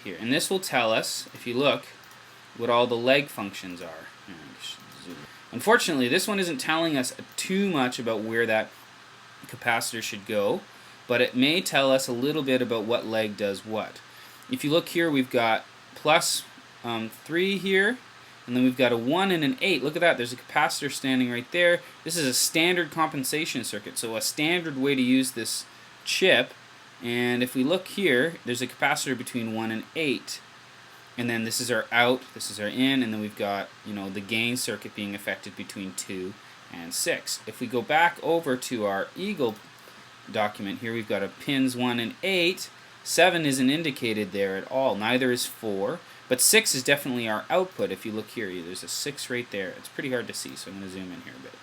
here. And this will tell us, if you look, what all the leg functions are. Unfortunately, this one isn't telling us too much about where that capacitor should go, but it may tell us a little bit about what leg does what. If you look here, we've got plus 3 here, and then we've got a 1 and an 8. Look at that, there's a capacitor standing right there. This is a standard compensation circuit, so a standard way to use this chip. And if we look here, there's a capacitor between 1 and 8. And then this is our out, this is our in, and then we've got, the gain circuit being affected between 2 and 6. If we go back over to our Eagle document here, we've got a pins 1 and 8. 7 isn't indicated there at all, neither is 4. But 6 is definitely our output. If you look here, there's a 6 right there. It's pretty hard to see, so I'm going to zoom in here a bit.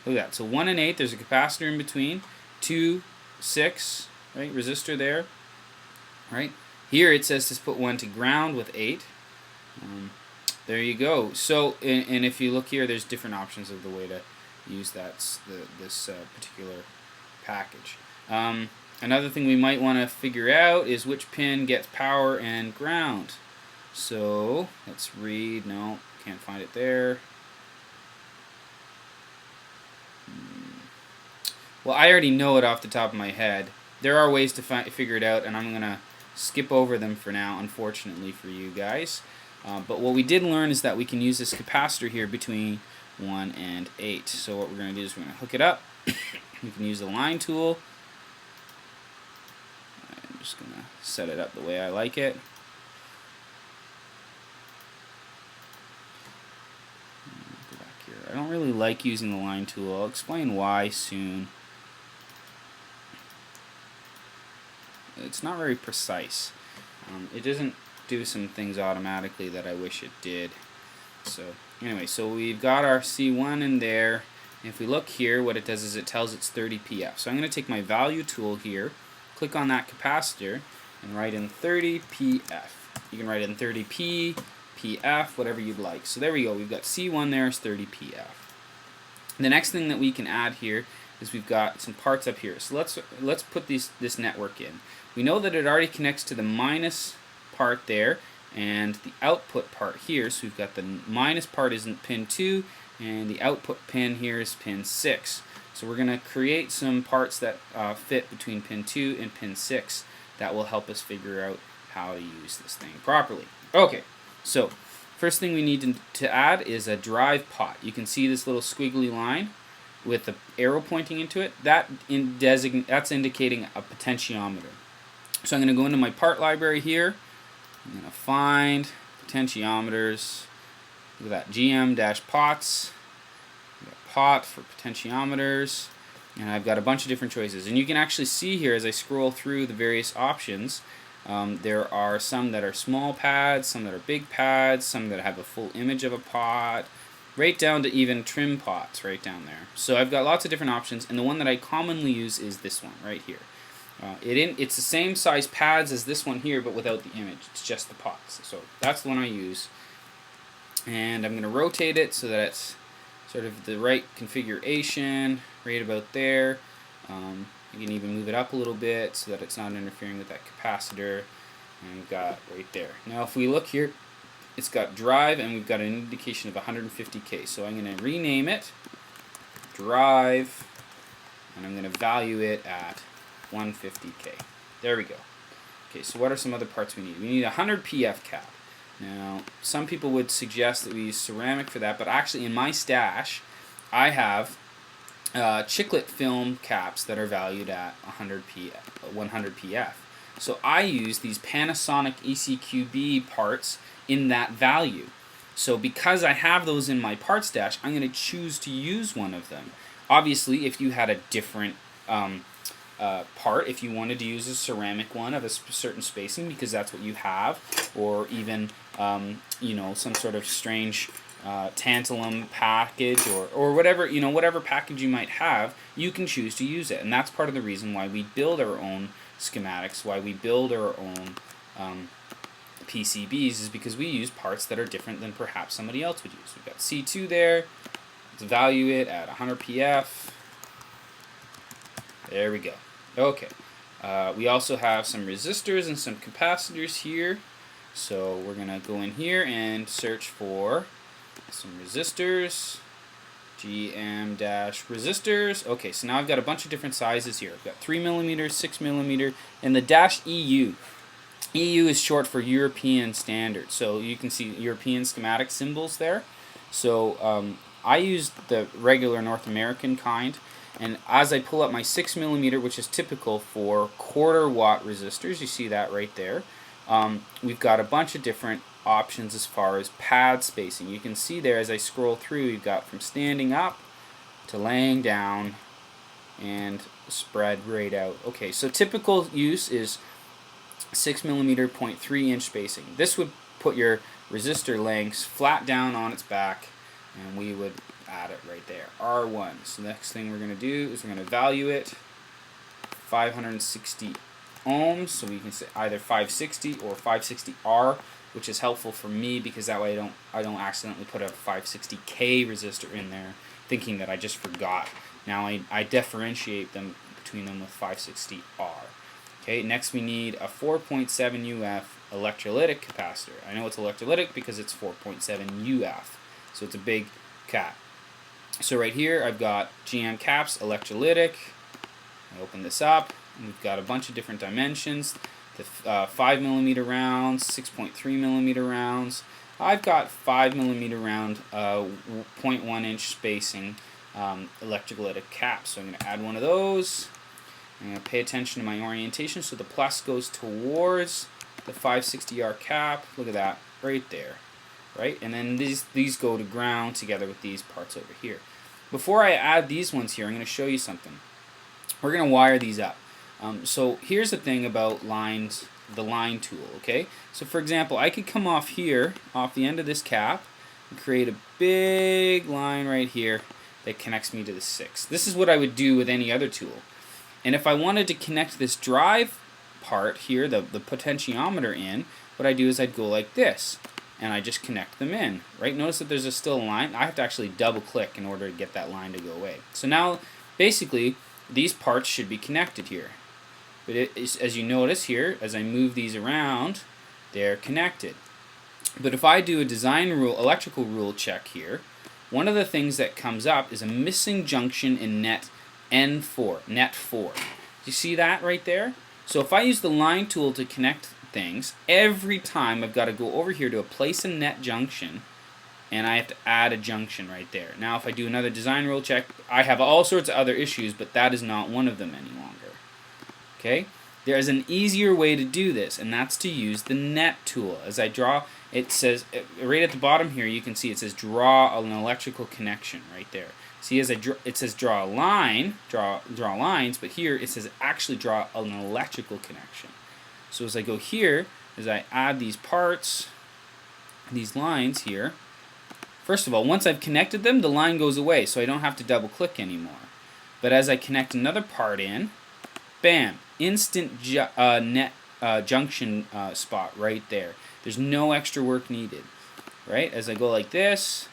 Look at that. So 1 and 8, there's a capacitor in between. 2, 6, right, resistor there. Right? Here it says to put 1 to ground with 8. There you go. So, and if you look here, there's different options of the way to use this particular package. Another thing we might want to figure out is which pin gets power and ground. So, let's read. No, can't find it there. Well, I already know it off the top of my head. There are ways to figure it out, and I'm going to skip over them for now, unfortunately for you guys. But what we did learn is that we can use this capacitor here between 1 and 8. So what we're going to do is we're going to hook it up. We can use the line tool. I'm just going to set it up the way I like it. Go back here. I don't really like using the line tool. I'll explain why soon. It's not very precise. It doesn't do some things automatically that I wish it did. So anyway, so we've got our C1 in there. And if we look here, what it does is it tells it's 30 PF. So I'm going to take my value tool here, click on that capacitor, and write in 30 PF. You can write in 30 P, PF, whatever you'd like. So there we go. We've got C1 there is 30 PF. The next thing that we can add here is we've got some parts up here. So let's put this network in. We know that it already connects to the minus part there and the output part here. So we've got the minus part is in pin 2 and the output pin here is pin 6. So we're going to create some parts that fit between pin 2 and pin 6 that will help us figure out how to use this thing properly. Okay, so first thing we need to add is a drive pot. You can see this little squiggly line with the arrow pointing into it. That's indicating a potentiometer. So I'm going to go into my part library here. I'm going to find potentiometers. Look at that, GM-pots. I've got pot for potentiometers. And I've got a bunch of different choices. And you can actually see here as I scroll through the various options, there are some that are small pads, some that are big pads, some that have a full image of a pot, right down to even trim pots right down there. So I've got lots of different options, and the one that I commonly use is this one right here. It's the same size pads as this one here, but without the image. It's just the pots. So that's the one I use. And I'm going to rotate it so that it's sort of the right configuration, right about there. You can even move it up a little bit so that it's not interfering with that capacitor. And we've got right there. Now if we look here, it's got drive and we've got an indication of 150K. So I'm going to rename it drive, and I'm going to value it at 150K. There we go. Okay, so what are some other parts we need? We need a 100 PF cap. Now, some people would suggest that we use ceramic for that, but actually in my stash, I have chiclet film caps that are valued at 100 PF. So I use these Panasonic ECQB parts in that value. So because I have those in my part stash, I'm going to choose to use one of them. Obviously, if you had a different part, if you wanted to use a ceramic one of a certain spacing because that's what you have, or even some sort of strange tantalum package or whatever whatever package you might have, you can choose to use it, and that's part of the reason why we build our own schematics, why we build our own PCBs, is because we use parts that are different than perhaps somebody else would use. We've got C2 there. Let's value it at 100 PF. There we go. Okay. We also have some resistors and some capacitors here. So we're going to go in here and search for some resistors. GM-resistors. Okay, so now I've got a bunch of different sizes here. I've got 3mm, 6mm, and the -EU. EU is short for European standard. So you can see European schematic symbols there. So I use the regular North American kind. And as I pull up my 6mm, which is typical for 1/4 watt resistors, you see that right there. We've got a bunch of different options as far as pad spacing. You can see there as I scroll through, you've got from standing up to laying down and spread right out. Okay, so typical use is 6mm 0.3-inch spacing. This would put your resistor lengths flat down on its back, and we would add it right there, R1. So the next thing we're going to do is we're going to value it 560 ohms, so we can say either 560 or 560R, which is helpful for me because that way I don't accidentally put a 560K resistor in there thinking that I just forgot. Now I differentiate them between them with 560R. Okay, next we need a 4.7 UF electrolytic capacitor. I know it's electrolytic because it's 4.7 UF, so it's a big cap. So right here I've got GM caps, electrolytic. I open this up, and we've got a bunch of different dimensions. The 5mm rounds, 6.3mm rounds. I've got 5mm round 0.1-inch spacing electrolytic caps. So I'm going to add one of those. I'm going to pay attention to my orientation so the plus goes towards the 560R cap. Look at that right there. Right? And then these go to ground together with these parts over here. Before I add these ones here, I'm going to show you something. We're going to wire these up. So here's the thing about lines, the line tool, okay? So for example, I could come off here, off the end of this cap, and create a big line right here that connects me to the 6. This is what I would do with any other tool. And if I wanted to connect this drive part here, the potentiometer in, what I do is I'd go like this, and I just connect them in, right? Notice that there's still a line. I have to actually double click in order to get that line to go away. So now, basically, these parts should be connected here. But as you notice here, as I move these around, they're connected. But if I do a design rule, electrical rule check here, one of the things that comes up is a missing junction in net N4, net 4. You see that right there? So if I use the line tool to connect things, every time I've got to go over here to a place a net junction, and I have to add a junction right there. Now if I do another design rule check, I have all sorts of other issues, but that is not one of them any longer. Okay? There is an easier way to do this, and that's to use the net tool. As I draw, it says, right at the bottom here, you can see it says draw an electrical connection right there. See, as it says draw a line, draw lines, but here it says actually draw an electrical connection. So as I go here, as I add these parts, these lines here, first of all, once I've connected them, the line goes away, so I don't have to double click anymore. But as I connect another part in, bam, instant net junction spot right there. There's no extra work needed, right? As I go like this,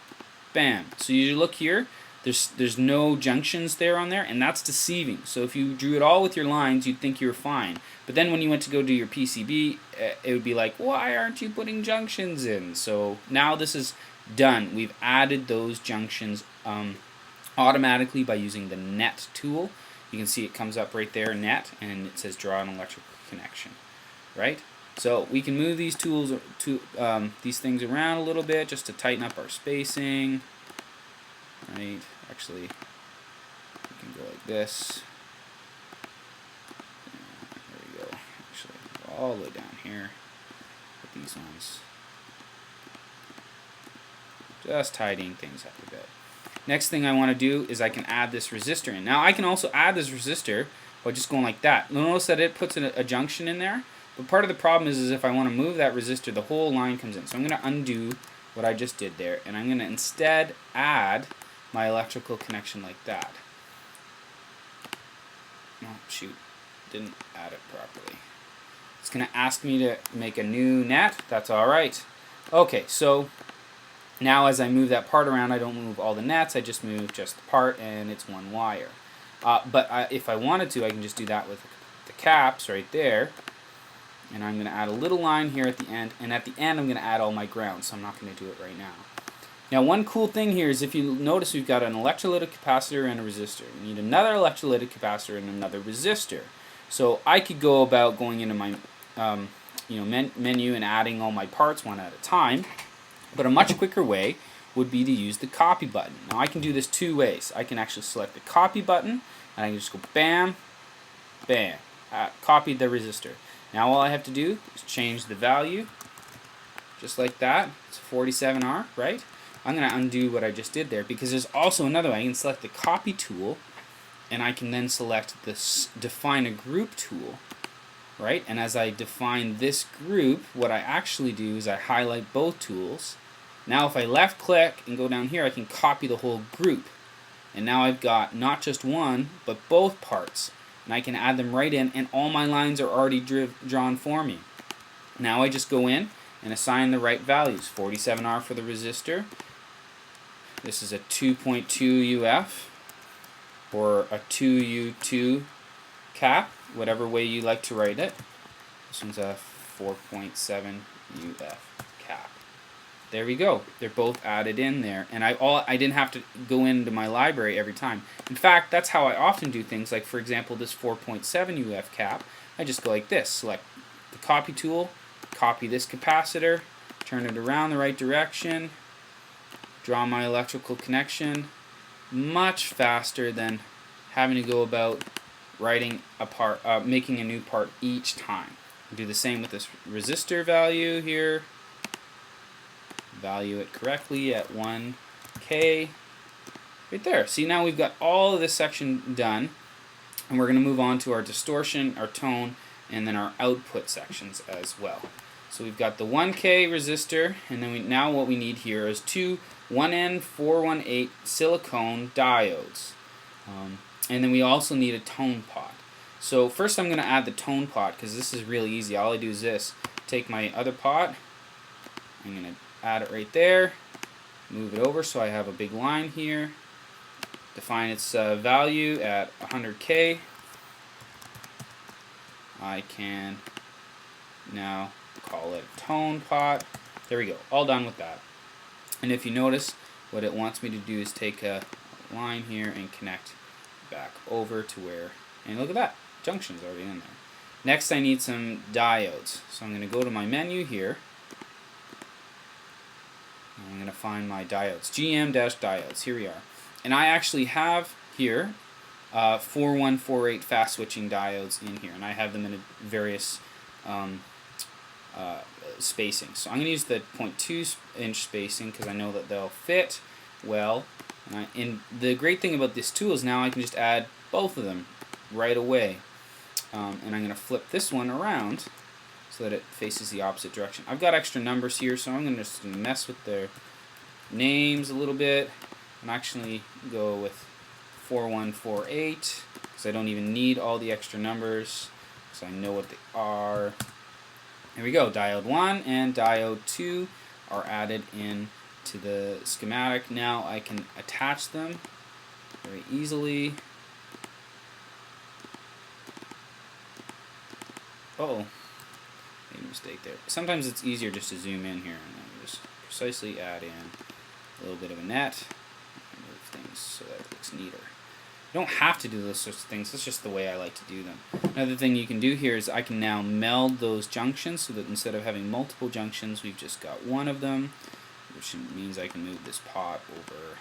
bam. So you look here, there's no junctions there on there, and that's deceiving. So if you drew it all with your lines, you'd think you were fine. But then when you went to go do your PCB, it would be like, why aren't you putting junctions in? So now this is done. We've added those junctions automatically by using the net tool. You can see it comes up right there, net, and it says draw an electrical connection, right? So we can move these tools to these things around a little bit just to tighten up our spacing, right? Actually, we can go like this. There we go. Actually, go all the way down here with these ones. Just tidying things up a bit. Next thing I want to do is I can add this resistor in. Now I can also add this resistor by just going like that. Notice that it puts a junction in there, but part of the problem is if I want to move that resistor, the whole line comes in. So I'm going to undo what I just did there, and I'm going to instead add my electrical connection like that. Oh shoot, didn't add it properly. It's going to ask me to make a new net. That's alright. Okay, so now as I move that part around, I don't move all the nets, I just move just the part, and it's one wire. But if I wanted to, I can just do that with the caps right there. And I'm going to add a little line here at the end, and at the end I'm going to add all my ground, so I'm not going to do it right now. Now one cool thing here is if you notice we've got an electrolytic capacitor and a resistor. We need another electrolytic capacitor and another resistor. So I could go about going into my menu and adding all my parts one at a time, but a much quicker way would be to use the copy button. Now I can do this two ways. I can actually select the copy button, and I can just go bam, bam, copy the resistor. Now all I have to do is change the value, just like that. It's 47R, right? I'm going to undo what I just did there, because there's also another way. I can select the copy tool, and I can then select this define a group tool, right? And as I define this group, what I actually do is I highlight both tools. Now if I left click and go down here, I can copy the whole group. And now I've got not just one, but both parts. And I can add them right in, and all my lines are already drawn for me. Now I just go in and assign the right values. 47R for the resistor. This is a 2.2 UF or a 2U2 cap, whatever way you like to write it. This one's a 4.7 UF cap. There we go. They're both added in there, and I didn't have to go into my library every time. In fact, that's how I often do things. Like for example, this 4.7 UF cap, I just go like this: select the copy tool, copy this capacitor, turn it around the right direction, draw my electrical connection. Much faster than having to go about writing a part, making a new part each time. Do the same with this resistor value here. Value it correctly at 1K. Right there. See, now we've got all of this section done, and we're going to move on to our distortion, our tone, and then our output sections as well. So we've got the 1K resistor, and then now what we need here is two 1N418 silicone diodes. And then we also need a tone pot. So first I'm going to add the tone pot, because this is really easy. All I do is this. Take my other pot, I'm going to add it right there, move it over so I have a big line here, define its value at 100K. I can now call it tone pot. There we go, all done with that. And if you notice, what it wants me to do is take a line here and connect back over to where, and look at that, junction's already in there. Next I need some diodes, so I'm going to go to my menu here. I'm going to find my diodes, GM-diodes, here we are. And I actually have here 4148 fast switching diodes in here, and I have them in various spacing. So I'm going to use the 0.2 inch spacing because I know that they'll fit well. And the great thing about this tool is now I can just add both of them right away. And I'm going to flip this one around so that it faces the opposite direction. I've got extra numbers here, so I'm going to just mess with their names a little bit and actually go with 4148 because I don't even need all the extra numbers because I know what they are. Here we go. Diode 1 and diode 2 are added in to the schematic. Now I can attach them very easily. Uh-oh. Made a mistake there. Sometimes it's easier just to zoom in here and then just precisely add in a little bit of a net and move things so that it looks neater. You don't have to do those sorts of things. That's just the way I like to do them. Another thing you can do here is I can now meld those junctions so that instead of having multiple junctions, we've just got one of them, which means I can move this pot over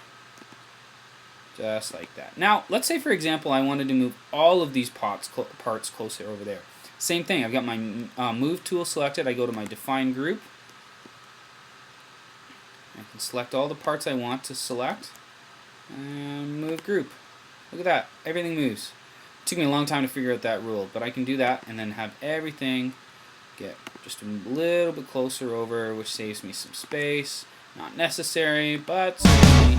just like that. Now, let's say, for example, I wanted to move all of these parts closer over there. Same thing. I've got my move tool selected. I go to my define group. I can select all the parts I want to select and move group. Look at that. Everything moves. It took me a long time to figure out that rule, but I can do that and then have everything get just a little bit closer over, which saves me some space. Not necessary, but certainly.